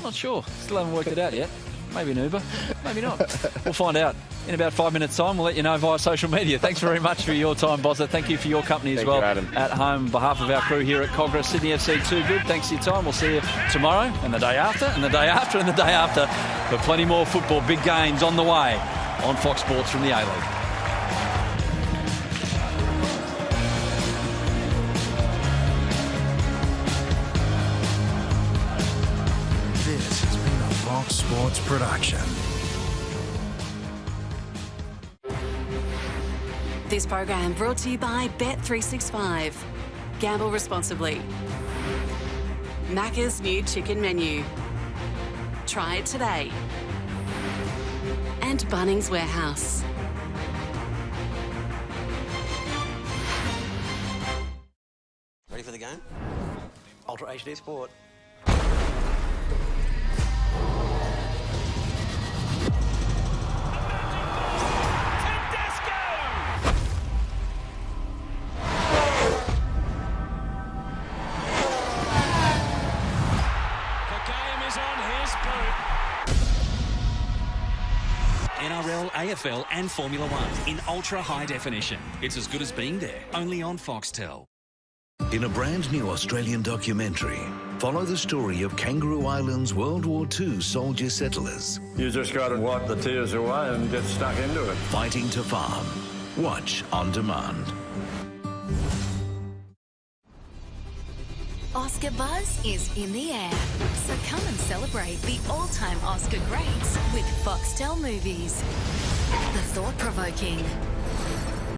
Not sure. Still haven't worked it out yet. Maybe an Uber, maybe not. We'll find out in about 5 minutes' time. We'll let you know via social media. Thanks very much for your time, Bozza. Thank you for your company as well. Adam. At home, on behalf of our crew here at Cogra, Sydney FC Too Good. Thanks for your time. We'll see you tomorrow and the day after and the day after and the day after for plenty more football. Big games on the way on Fox Sports from the A-League. Fox Sports production. This program brought to you by Bet365. Gamble responsibly. Macca's new chicken menu. Try it today. And Bunnings Warehouse. Ready for the game? Ultra HD Sport. NRL, AFL and Formula One in ultra high definition. It's as good as being there, only on Foxtel. In a brand new Australian documentary, follow the story of Kangaroo Island's World War II soldier settlers. You just got to wipe the tears away and get stuck into it. Fighting to farm. Watch on demand. Oscar buzz is in the air. So come and celebrate the all-time Oscar greats with Foxtel movies. The thought-provoking,